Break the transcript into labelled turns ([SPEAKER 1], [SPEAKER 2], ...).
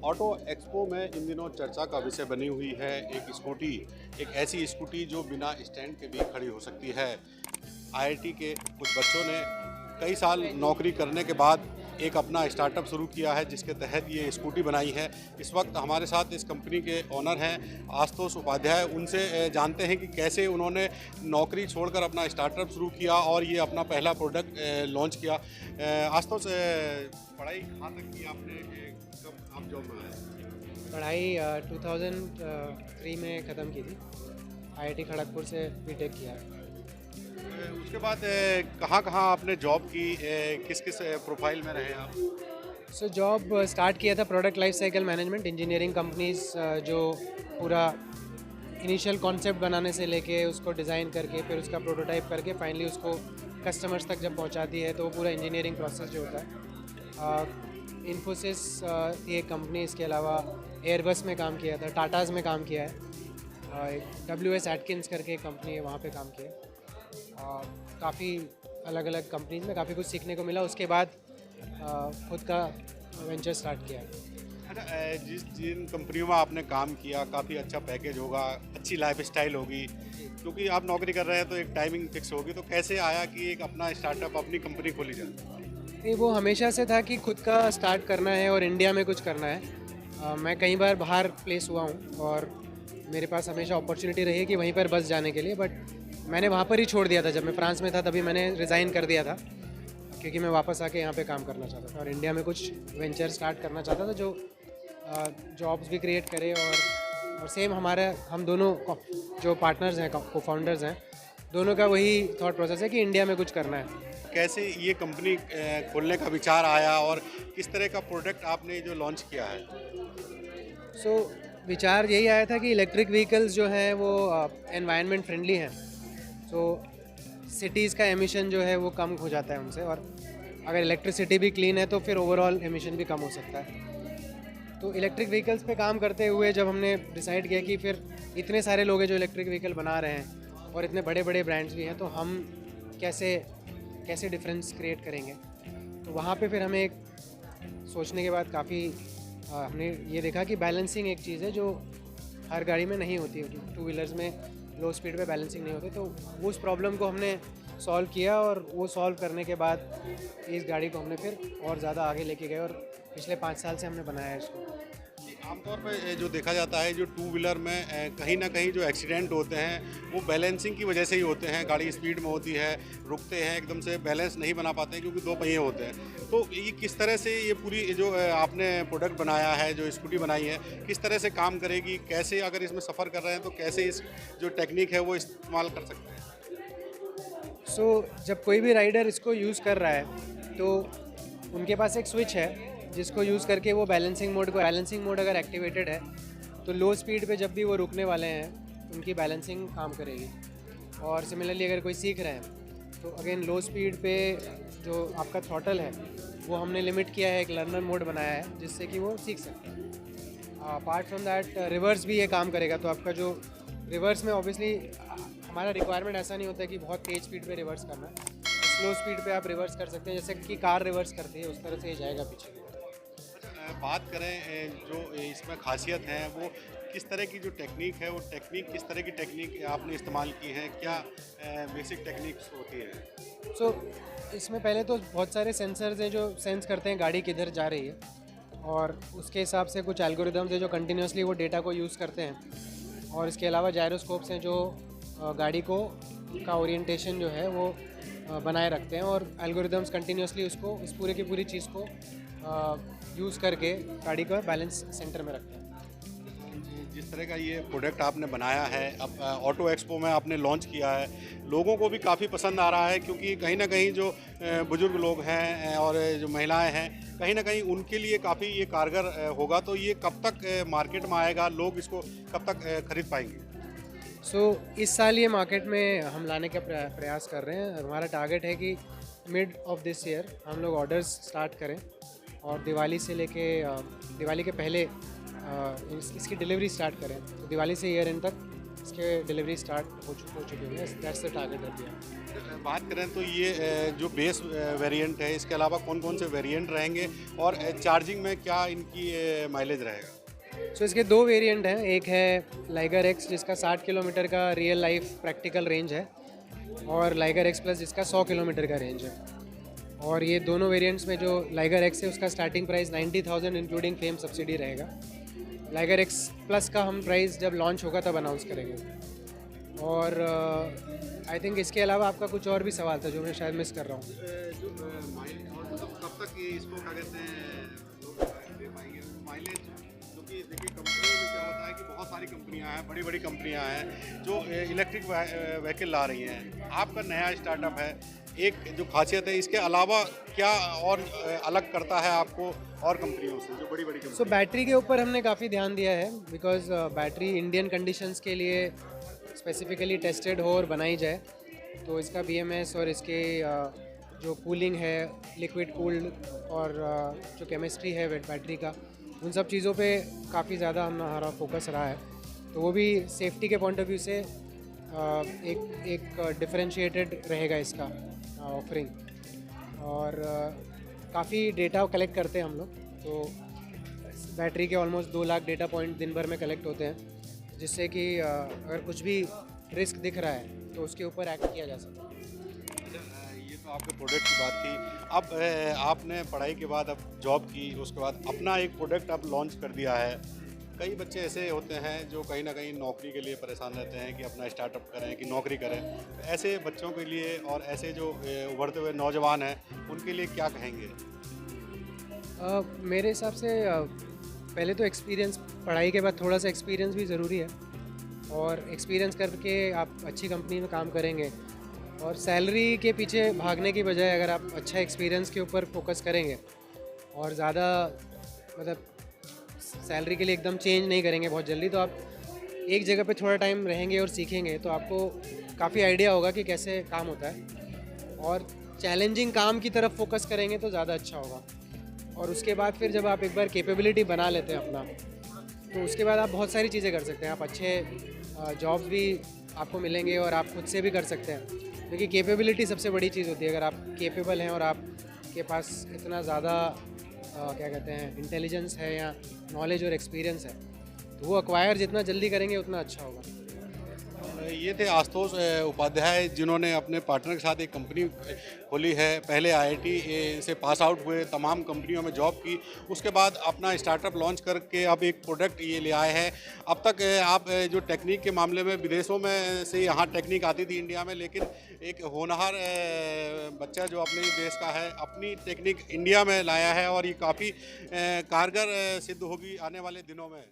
[SPEAKER 1] Auto expo में इन दिनों चर्चा का विषय बनी हुई है एक स्कूटी, एक ऐसी स्कूटी जो बिना स्टैंड के भी खड़ी हो सकती है। आईआईटी के कुछ बच्चों ने कई साल नौकरी करने के बाद एक अपना स्टार्टअप शुरू किया है जिसके तहत ये स्कूटी बनाई है। इस वक्त हमारे साथ इस कंपनी के ओनर हैं आशुतोष उपाध्याय। उनसे जानते हैं कि कैसे उन्होंने नौकरी छोड़कर अपना स्टार्टअप शुरू किया और ये अपना पहला प्रोडक्ट लॉन्च किया। आशुतोष, पढ़ाई कहाँ तक की आपने, कब आप जॉब में आए?
[SPEAKER 2] पढ़ाई 2003 में ख़त्म की थी। आईआईटी खड़गपुर से बीटेक किया है।
[SPEAKER 1] उसके बाद कहाँ कहाँ आपने जॉब की, किस किस प्रोफाइल में रहे आप?
[SPEAKER 2] सो जॉब स्टार्ट किया था product life cycle management engineering companies, जो पूरा इनिशियल कॉन्सेप्ट बनाने से लेके उसको डिज़ाइन करके फिर उसका प्रोटोटाइप करके फाइनली उसको कस्टमर्स तक जब पहुंचाती है तो वो पूरा इंजीनियरिंग प्रोसेस जो होता है। इन्फोसिस थी एक कंपनी, इसके अलावा एयरबस में काम किया था, टाटाज़ में काम किया है, WS एटकिन्स करके एक कंपनी है वहाँ पे काम किया है। काफ़ी अलग अलग कंपनीज में काफ़ी कुछ सीखने को मिला। उसके बाद खुद का वेंचर स्टार्ट किया है।
[SPEAKER 1] अच्छा, जिन कंपनियों में आपने काम किया काफ़ी अच्छा पैकेज होगा, अच्छी लाइफ स्टाइल होगी, क्योंकि आप नौकरी कर रहे हैं तो एक टाइमिंग फिक्स होगी, तो कैसे आया कि एक अपना स्टार्टअप अपनी कंपनी खोली जाए?
[SPEAKER 2] नहीं, वो हमेशा से था कि खुद का स्टार्ट करना है और इंडिया में कुछ करना है। मैं कई बार बाहर प्लेस हुआ हूँ और मेरे पास हमेशा अपॉर्चुनिटी रही है कि वहीं पर बस जाने के लिए, बट मैंने वहाँ पर ही छोड़ दिया था। जब मैं फ्रांस में था तभी मैंने रिज़ाइन कर दिया था, क्योंकि मैं वापस आके यहाँ पे काम करना चाहता था और इंडिया में कुछ वेंचर स्टार्ट करना चाहता था जो जॉब्स भी क्रिएट करे। और सेम हम दोनों जो पार्टनर्स हैं, को फाउंडर्स हैं, दोनों का वही थॉट प्रोसेस है कि इंडिया में कुछ करना है।
[SPEAKER 1] कैसे ये कंपनी खोलने का विचार आया और किस तरह का प्रोडक्ट आपने जो लॉन्च किया है?
[SPEAKER 2] सो विचार यही आया था कि इलेक्ट्रिक व्हीकल्स जो हैं वो एनवायरनमेंट फ्रेंडली हैं। सो सिटीज़ का एमिशन जो है वो कम हो जाता है उनसे, और अगर इलेक्ट्रिसिटी भी क्लीन है तो फिर ओवरऑल एमिशन भी कम हो सकता है। तो इलेक्ट्रिक व्हीकल्स पे काम करते हुए जब हमने डिसाइड किया कि फिर इतने सारे लोग हैं जो इलेक्ट्रिक व्हीकल बना रहे हैं और इतने बड़े बड़े ब्रांड्स भी हैं, तो हम कैसे डिफरेंस क्रिएट करेंगे। तो वहाँ पे फिर हमें एक सोचने के बाद काफ़ी हमने ये देखा कि बैलेंसिंग एक चीज़ है जो हर गाड़ी में नहीं होती है। टू व्हीलर्स में लो स्पीड पे बैलेंसिंग नहीं होती, तो उस प्रॉब्लम को हमने सॉल्व किया और वो सॉल्व करने के बाद इस गाड़ी को हमने फिर और ज़्यादा आगे लेके गए और पिछले 5 साल से हमने बनाया है इसको।
[SPEAKER 1] आमतौर पे जो देखा जाता है जो टू व्हीलर में कहीं ना कहीं जो एक्सीडेंट होते हैं वो बैलेंसिंग की वजह से ही होते हैं। गाड़ी स्पीड में होती है, रुकते हैं, एकदम से बैलेंस नहीं बना पाते हैं क्योंकि दो पहिए होते हैं। तो ये किस तरह से ये पूरी जो आपने प्रोडक्ट बनाया है, जो स्कूटी बनाई है, किस तरह से काम करेगी, कैसे अगर इसमें सफ़र कर रहे हैं तो कैसे इस जो टेक्निक है वो इस्तेमाल कर सकते हैं?
[SPEAKER 2] सो जब कोई भी राइडर इसको यूज़ कर रहा है तो उनके पास एक स्विच है जिसको यूज़ करके वो बैलेंसिंग मोड अगर एक्टिवेटेड है तो लो स्पीड पे जब भी वो रुकने वाले हैं उनकी बैलेंसिंग काम करेगी। और सिमिलरली अगर कोई सीख रहे हैं तो अगेन लो स्पीड पे जो आपका थ्रॉटल है वो हमने लिमिट किया है, एक लर्नर मोड बनाया है जिससे कि वो सीख सकते हैं। अपार्ट फ्रॉम दैट रिवर्स भी ये काम करेगा। तो आपका जो रिवर्स में ऑब्वियसली हमारा रिक्वायरमेंट ऐसा नहीं होता है कि बहुत तेज़ स्पीड पे रिवर्स करना है, स्लो स्पीड पे आप रिवर्स कर सकते हैं, जैसे कि कार रिवर्स करती है उस तरह से ये जाएगा पीछे।
[SPEAKER 1] बात करें जो इसमें खासियत है वो किस तरह की जो टेक्निक है, वो टेक्निक किस तरह की टेक्निक आपने इस्तेमाल की है, क्या बेसिक टेक्निक्स होती है?
[SPEAKER 2] सो इसमें पहले तो बहुत सारे सेंसर्स हैं जो सेंस करते हैं गाड़ी किधर जा रही है, और उसके हिसाब से कुछ एल्गोरिदम्स हैं जो कंटिन्यूसली वो डेटा को यूज़ करते हैं। और इसके अलावा जायरोस्कोप्स हैं जो गाड़ी को का ओरिएंटेशन जो है वो बनाए रखते हैं, और एल्गोरिदम्स कंटिन्यूसली उसको इस पूरे की पूरी चीज़ को यूज़ करके गाड़ी का बैलेंस सेंटर में रखते हैं।
[SPEAKER 1] जिस तरह का ये प्रोडक्ट आपने बनाया है, अब ऑटो एक्सपो में आपने लॉन्च किया है, लोगों को भी काफ़ी पसंद आ रहा है, क्योंकि कहीं ना कहीं जो बुजुर्ग लोग हैं और जो महिलाएं हैं, कहीं ना कहीं उनके लिए काफ़ी ये कारगर होगा। तो ये कब तक मार्केट में आएगा, लोग इसको कब तक खरीद पाएंगे?
[SPEAKER 2] सो इस साल ये मार्केट में हम लाने का प्रयास कर रहे हैं। हमारा टारगेट है कि मिड ऑफ दिस ईयर हम लोग ऑर्डर्स स्टार्ट करें और दिवाली से लेके दिवाली के पहले इसकी डिलीवरी स्टार्ट करें। तो दिवाली से ईयर एंड तक इसके डिलीवरी स्टार्ट हो चुकी है। दैट्स द टारगेट अभी।
[SPEAKER 1] बात करें तो ये जो बेस वेरिएंट है, इसके अलावा कौन कौन से वेरिएंट रहेंगे और चार्जिंग में क्या इनकी माइलेज रहेगा?
[SPEAKER 2] सो इसके दो वेरिएंट हैं। एक है लाइगर एक्स जिसका 60 किलोमीटर का रियल लाइफ प्रैक्टिकल रेंज है, और लाइगर एक्स प्लस जिसका 100 किलोमीटर का रेंज है। और ये दोनों वेरिएंट्स में जो लाइगर एक्स है उसका starting price 90,000 including fame subsidy रहेगा। लाइगर एक्स प्लस का हम प्राइस जब लॉन्च होगा तब अनाउंस करेंगे। और आई थिंक इसके अलावा आपका कुछ और भी सवाल था जो मैं शायद मिस कर रहा हूँ।
[SPEAKER 1] जो मतलब कब तक ये इसको क्या कहते हैं लोग दे पाएंगे माइलेज? क्योंकि देखिए कंपनी में क्या होता है कि बहुत सारी कंपनियां हैं, बड़ी बड़ी कंपनियां हैं जो इलेक्ट्रिक व्हीकल ला रही हैं। आपका नया स्टार्टअप है, एक जो खासियत है इसके अलावा क्या और अलग करता है आपको और कंपनियों से जो बड़ी बड़ी कंपनी?
[SPEAKER 2] सो बैटरी के ऊपर हमने काफ़ी ध्यान दिया है, बिकॉज बैटरी इंडियन कंडीशंस के लिए स्पेसिफिकली टेस्टेड हो और बनाई जाए। तो इसका BMS और इसके जो कूलिंग है, लिक्विड कूल्ड, और जो केमिस्ट्री है बैटरी का, उन सब चीज़ों पे काफ़ी ज़्यादा हमारा फोकस रहा है। तो वो भी सेफ्टी के पॉइंट ऑफ व्यू से एक डिफरेंशिएटेड रहेगा इसका ऑफरिंग। और काफ़ी डेटा कलेक्ट करते हैं हम लोग। तो बैटरी के ऑलमोस्ट 2 लाख डेटा पॉइंट दिन भर में कलेक्ट होते हैं, जिससे कि अगर कुछ भी रिस्क दिख रहा है तो उसके ऊपर एक्ट किया जा सकता है।
[SPEAKER 1] ये तो आपके प्रोडक्ट की बात थी। अब आपने पढ़ाई के बाद अब जॉब की, उसके बाद अपना एक प्रोडक्ट आप लॉन्च कर दिया है। कई बच्चे ऐसे होते हैं जो कहीं ना कहीं नौकरी के लिए परेशान रहते हैं कि अपना स्टार्टअप करें, कि नौकरी करें। ऐसे बच्चों के लिए और ऐसे जो उभरते हुए नौजवान हैं उनके लिए क्या कहेंगे?
[SPEAKER 2] मेरे हिसाब से पहले तो एक्सपीरियंस, पढ़ाई के बाद थोड़ा सा एक्सपीरियंस भी ज़रूरी है। और एक्सपीरियंस करके आप अच्छी कंपनी में काम करेंगे, और सैलरी के पीछे भागने की बजाय अगर आप अच्छा एक्सपीरियंस के ऊपर फोकस करेंगे और ज़्यादा मतलब सैलरी के लिए एकदम चेंज नहीं करेंगे बहुत जल्दी, तो आप एक जगह पे थोड़ा टाइम रहेंगे और सीखेंगे तो आपको काफ़ी आइडिया होगा कि कैसे काम होता है। और चैलेंजिंग काम की तरफ फोकस करेंगे तो ज़्यादा अच्छा होगा। और उसके बाद फिर जब आप एक बार कैपेबिलिटी बना लेते हैं अपना, तो उसके बाद आप बहुत सारी चीज़ें कर सकते हैं। आप अच्छे जॉब्स भी आपको मिलेंगे और आप खुद से भी कर सकते हैं, क्योंकि कैपेबिलिटी सबसे बड़ी चीज़ होती है। अगर आप कैपेबल हैं और आपके पास इतना ज़्यादा क्या कहते हैं इंटेलिजेंस है या नॉलेज और एक्सपीरियंस है, तो वो एक्वायर जितना जल्दी करेंगे उतना अच्छा होगा।
[SPEAKER 1] ये थे आशुतोष उपाध्याय, जिन्होंने अपने पार्टनर के साथ एक कंपनी खोली है। पहले IIT से पास आउट हुए, तमाम कंपनियों में जॉब की, उसके बाद अपना स्टार्टअप लॉन्च करके अब एक प्रोडक्ट ये ले आए हैं। अब तक आप जो टेक्निक के मामले में विदेशों में से यहाँ टेक्निक आती थी इंडिया में, लेकिन एक होनहार बच्चा जो अपने देश का है अपनी टेक्निक इंडिया में लाया है, और ये काफ़ी कारगर सिद्ध होगी आने वाले दिनों में।